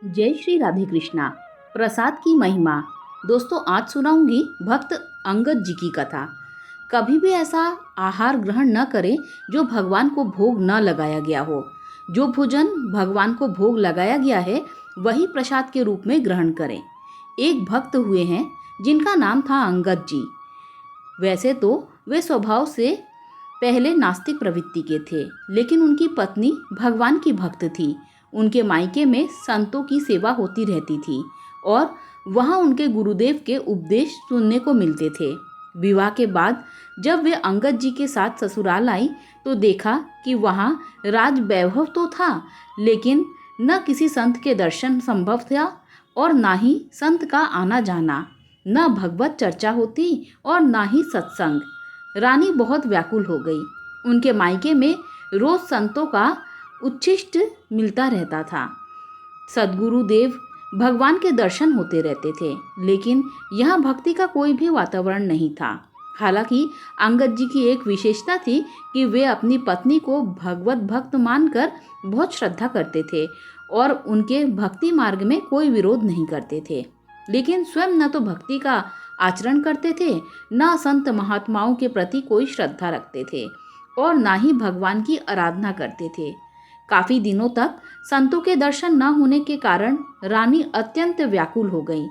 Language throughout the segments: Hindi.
जय श्री राधे कृष्णा। प्रसाद की महिमा। दोस्तों, आज सुनाऊंगी भक्त अंगद जी की कथा। कभी भी ऐसा आहार ग्रहण न करें जो भगवान को भोग न लगाया गया हो। जो भोजन भगवान को भोग लगाया गया है वही प्रसाद के रूप में ग्रहण करें। एक भक्त हुए हैं जिनका नाम था अंगद जी। वैसे तो वे स्वभाव से पहले नास्तिक प्रवृत्ति के थे, लेकिन उनकी पत्नी भगवान की भक्त थी। उनके मायके में संतों की सेवा होती रहती थी और वहाँ उनके गुरुदेव के उपदेश सुनने को मिलते थे। विवाह के बाद जब वे अंगद जी के साथ ससुराल आई तो देखा कि वहाँ राज वैभव तो था, लेकिन न किसी संत के दर्शन संभव था और ना ही संत का आना जाना। न भगवत चर्चा होती और ना ही सत्संग। रानी बहुत व्याकुल हो गई। उनके मायके में रोज संतों का उच्छिष्ट मिलता रहता था। सद्गुरु देव भगवान के दर्शन होते रहते थे, लेकिन यहाँ भक्ति का कोई भी वातावरण नहीं था। हालांकि अंगद जी की एक विशेषता थी कि वे अपनी पत्नी को भगवत भक्त मानकर बहुत श्रद्धा करते थे और उनके भक्ति मार्ग में कोई विरोध नहीं करते थे। लेकिन स्वयं न तो भक्ति का आचरण करते थे, न संत महात्माओं के प्रति कोई श्रद्धा रखते थे और न ही भगवान की आराधना करते थे। काफी दिनों तक संतों के दर्शन न होने के कारण रानी अत्यंत व्याकुल हो गई।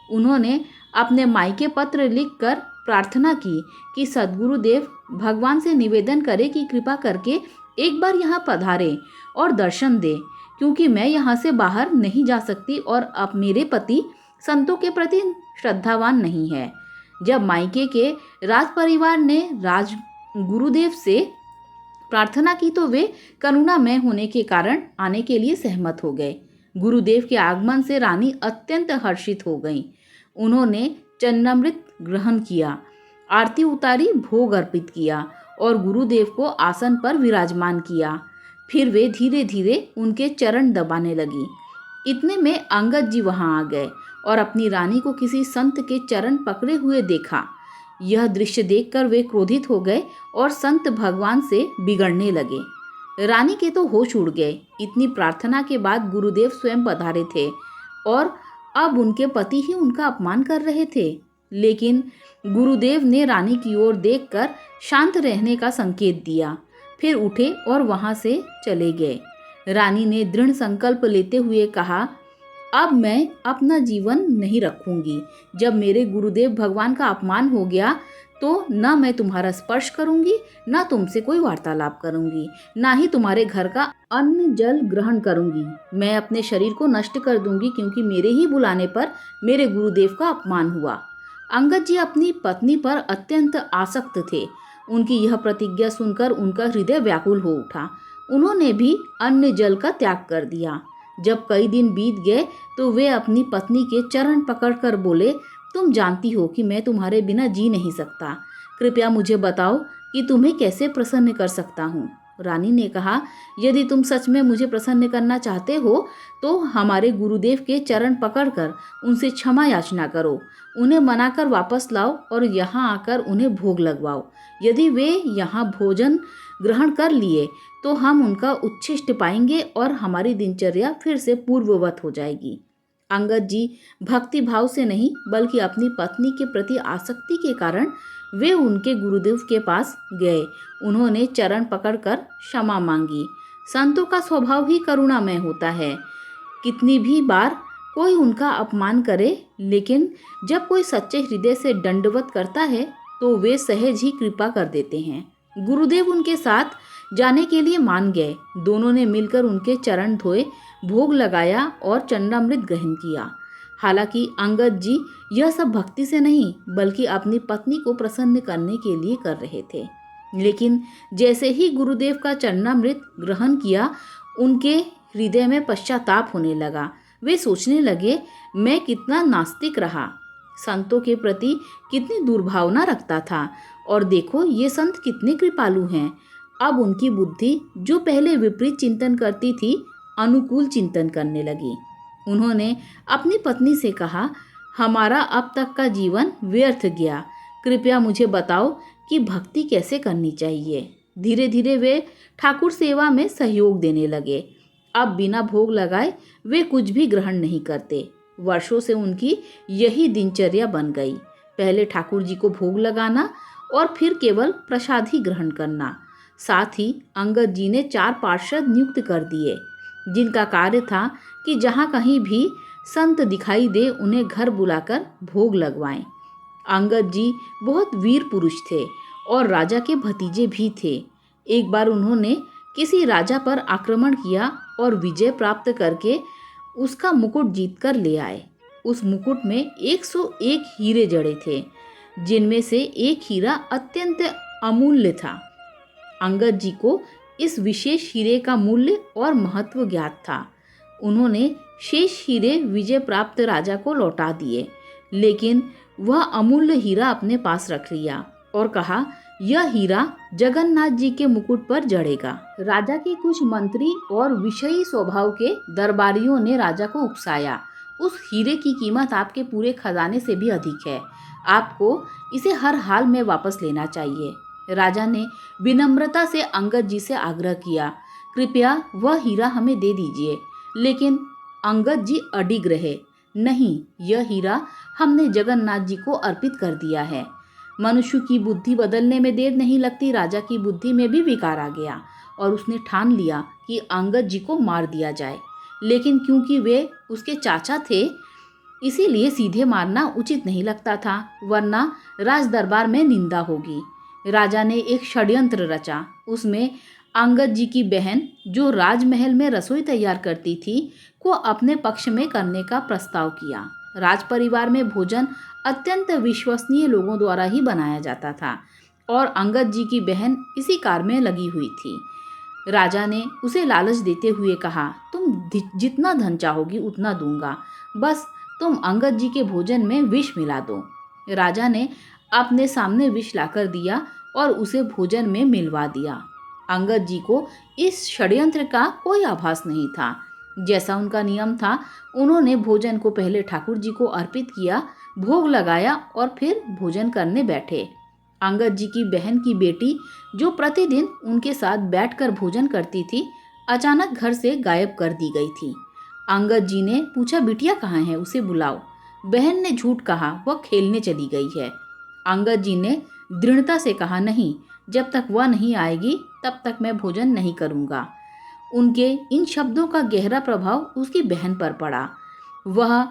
उन्होंने अपने मायके पत्र लिखकर प्रार्थना की कि सद्गुरुदेव भगवान से निवेदन करे कि कृपा करके एक बार यहाँ पधारे और दर्शन दे, क्योंकि मैं यहाँ से बाहर नहीं जा सकती और अब मेरे पति संतों के प्रति श्रद्धावान नहीं है। जब मायके के राज परिवार ने राज गुरुदेव से प्रार्थना की तो वे करुणामय होने के कारण आने के लिए सहमत हो गए। गुरुदेव के आगमन से रानी अत्यंत हर्षित हो गई। उन्होंने चन्नामृत ग्रहण किया, आरती उतारी, भोग अर्पित किया और गुरुदेव को आसन पर विराजमान किया। फिर वे धीरे धीरे उनके चरण दबाने लगी। इतने में अंगद जी वहां आ गए और अपनी रानी को किसी संत के चरण पकड़े हुए देखा। यह दृश्य देखकर वे क्रोधित हो गए और संत भगवान से बिगड़ने लगे। रानी के तो होश उड़ गए। इतनी प्रार्थना के बाद गुरुदेव स्वयं पधारे थे और अब उनके पति ही उनका अपमान कर रहे थे। लेकिन गुरुदेव ने रानी की ओर देखकर शांत रहने का संकेत दिया, फिर उठे और वहां से चले गए। रानी ने दृढ़ संकल्प लेते हुए कहा, अब मैं अपना जीवन नहीं रखूंगी। जब मेरे गुरुदेव भगवान का अपमान हो गया तो न मैं तुम्हारा स्पर्श करूंगी, न तुमसे कोई वार्तालाप करूंगी, न ही तुम्हारे घर का अन्न जल ग्रहण करूंगी। मैं अपने शरीर को नष्ट कर दूंगी, क्योंकि मेरे ही बुलाने पर मेरे गुरुदेव का अपमान हुआ। अंगद जी अपनी पत्नी पर अत्यंत आसक्त थे। उनकी यह प्रतिज्ञा सुनकर उनका हृदय व्याकुल हो उठा। उन्होंने भी अन्न जल का त्याग कर दिया। जब कई दिन बीत गए तो वे अपनी पत्नी के चरण पकड़कर बोले, तुम जानती हो कि मैं तुम्हारे बिना जी नहीं सकता। कृपया मुझे बताओ कि तुम्हें कैसे प्रसन्न कर सकता हूँ। रानी ने कहा, यदि तुम सच में मुझे प्रसन्न करना चाहते हो तो हमारे गुरुदेव के चरण पकड़कर उनसे क्षमा याचना करो, उन्हें मनाकर वापस लाओ और यहाँ आकर उन्हें भोग लगवाओ। यदि वे यहाँ भोजन ग्रहण कर लिए तो हम उनका उच्छिष्ट पाएंगे और हमारी दिनचर्या फिर से पूर्ववत हो जाएगी। अंगद जी भक्ति भाव से नहीं बल्कि अपनी पत्नी के प्रति आसक्ति के कारण वे उनके गुरुदेव के पास गए। उन्होंने चरण पकड़कर क्षमा मांगी। संतों का स्वभाव ही करुणामय होता है। कितनी भी बार कोई उनका अपमान करे, लेकिन जब कोई सच्चे हृदय से दंडवत करता है तो वे सहज ही कृपा कर देते हैं। गुरुदेव उनके साथ जाने के लिए मान गए। दोनों ने मिलकर उनके चरण धोए, भोग लगाया और चन्नामृत ग्रहण किया। हालांकि अंगद जी यह सब भक्ति से नहीं बल्कि अपनी पत्नी को प्रसन्न करने के लिए कर रहे थे। लेकिन जैसे ही गुरुदेव का चन्नामृत ग्रहण किया, उनके हृदय में पश्चाताप होने लगा। वे सोचने लगे, मैं कितना नास्तिक रहा, संतों के प्रति कितनी दुर्भावना रखता था, और देखो ये संत कितने कृपालु हैं। अब उनकी बुद्धि जो पहले विपरीत चिंतन करती थी, अनुकूल चिंतन करने लगी। उन्होंने अपनी पत्नी से कहा, हमारा अब तक का जीवन व्यर्थ गया। कृपया मुझे बताओ कि भक्ति कैसे करनी चाहिए। धीरे धीरे वे ठाकुर सेवा में सहयोग देने लगे। अब बिना भोग लगाए वे कुछ भी ग्रहण नहीं करते। वर्षों से उनकी यही दिनचर्या बन गई। पहले ठाकुर जी को भोग लगाना और फिर केवल प्रसाद ही ग्रहण करना। साथ ही अंगद जी ने 4 पार्षद नियुक्त कर दिए, जिनका कार्य था कि जहाँ कहीं भी संत दिखाई दे उन्हें घर बुलाकर भोग लगवाएं। अंगद जी बहुत वीर पुरुष थे और राजा के भतीजे भी थे। एक बार उन्होंने किसी राजा पर आक्रमण किया और विजय प्राप्त करके उसका मुकुट जीत कर ले आए। उस मुकुट में 101 हीरे जड़े थे, जिनमें से एक हीरा अत्यंत अमूल्य था। अंगद जी को इस विशेष हीरे का मूल्य और महत्व ज्ञात था। उन्होंने शेष हीरे विजय प्राप्त राजा को लौटा दिए, लेकिन वह अमूल्य हीरा अपने पास रख लिया और कहा, यह हीरा जगन्नाथ जी के मुकुट पर जड़ेगा। राजा के कुछ मंत्री और विषयी स्वभाव के दरबारियों ने राजा को उकसाया, उस हीरे की कीमत आपके पूरे खजाने से भी अधिक है, आपको इसे हर हाल में वापस लेना चाहिए। राजा ने विनम्रता से अंगद जी से आग्रह किया, कृपया वह हीरा हमें दे दीजिए। लेकिन अंगद जी अडिग रहे, नहीं, यह हीरा हमने जगन्नाथ जी को अर्पित कर दिया है। मनुष्य की बुद्धि बदलने में देर नहीं लगती। राजा की बुद्धि में भी विकार आ गया और उसने ठान लिया कि अंगद जी को मार दिया जाए, लेकिन क्योंकि वे उसके चाचा थे, इसीलिए सीधे मारना उचित नहीं लगता था, वरना राज दरबार में निंदा होगी। राजा ने एक षड्यंत्र रचा। उसमें अंगद जी की बहन, जो राजमहल में रसोई तैयार करती थी, को अपने पक्ष में करने का प्रस्ताव किया। राज परिवार में भोजन अत्यंत विश्वसनीय लोगों द्वारा ही बनाया जाता था और अंगद जी की बहन इसी कार्य में लगी हुई थी। राजा ने उसे लालच देते हुए कहा, तुम जितना धन चाहोगी उतना दूंगा, बस तुम अंगद जी के भोजन में विष मिला दो। राजा ने अपने सामने विष लाकर दिया और उसे भोजन में मिलवा दिया। अंगद जी को इस षड्यंत्र का कोई आभास नहीं था। जैसा उनका नियम था, उन्होंने भोजन को पहले ठाकुर जी को अर्पित किया, भोग लगाया और फिर भोजन करने बैठे। अंगद जी की बहन की बेटी, जो प्रतिदिन उनके साथ बैठकर भोजन करती थी, अचानक घर से गायब कर दी गई थी। अंगद जी ने पूछा, बिटिया कहाँ है, उसे बुलाओ। बहन ने झूठ कहा, वह खेलने चली गई है। अंगद जी ने दृढ़ता से कहा, नहीं, जब तक वह नहीं आएगी तब तक मैं भोजन नहीं करूँगा। उनके इन शब्दों का गहरा प्रभाव उसकी बहन पर पड़ा। वह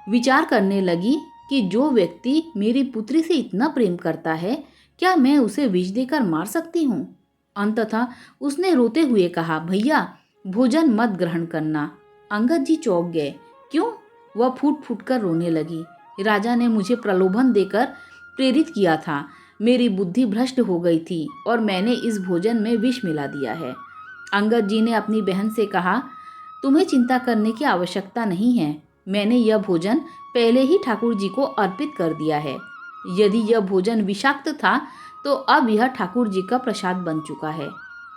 विचार करने लगी कि जो व्यक्ति मेरी पुत्री से इतना प्रेम करता है, क्या मैं उसे विष देकर मार सकती हूँ? अंततः उसने रोते हुए कहा, भैया भोजन मत ग्रहण करना। अंगद जी चौंक गए। क्यों? वह फूट फूट कर रोने लगी। राजा ने मुझे प्रलोभन देकर प्रेरित किया था, मेरी बुद्धि भ्रष्ट हो गई थी और मैंने इस भोजन में विष मिला दिया है। अंगद जी ने अपनी बहन से कहा, तुम्हें चिंता करने की आवश्यकता नहीं है, मैंने यह भोजन पहले ही ठाकुर जी को अर्पित कर दिया है। यदि यह भोजन विषाक्त था तो अब यह ठाकुर जी का प्रसाद बन चुका है,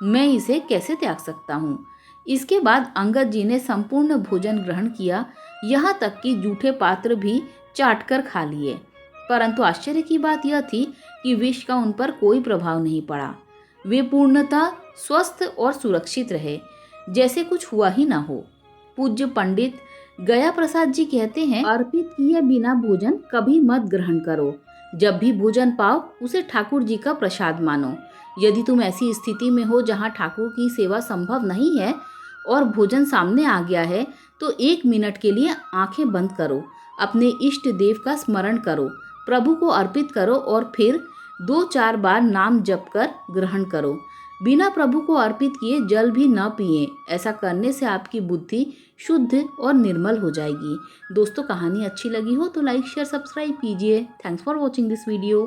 मैं इसे कैसे त्याग सकता हूँ। इसके बाद अंगद जी ने संपूर्ण भोजन ग्रहण किया, यहाँ तक कि जूठे पात्र भी चाट कर खा लिए। परंतु आश्चर्य की बात यह थी कि विष का उन पर कोई प्रभाव नहीं पड़ा। वे पूर्णतः स्वस्थ और सुरक्षित रहे, जैसे कुछ हुआ ही ना हो। पूज्य पंडित गया प्रसाद जी कहते हैं, अर्पित किए बिना भोजन कभी मत ग्रहण करो। जब भी भोजन पाओ उसे ठाकुर जी का प्रसाद मानो। यदि तुम ऐसी स्थिति में हो जहाँ ठाकुर की सेवा संभव नहीं है और भोजन सामने आ गया है, तो 1 मिनट के लिए आंखें बंद करो, अपने इष्ट देव का स्मरण करो, प्रभु को अर्पित करो और फिर 2-4 बार नाम जप कर ग्रहण करो। बिना प्रभु को अर्पित किए जल भी न पिए। ऐसा करने से आपकी बुद्धि शुद्ध और निर्मल हो जाएगी। दोस्तों, कहानी अच्छी लगी हो तो लाइक शेयर सब्सक्राइब कीजिए। Thanks for watching this video.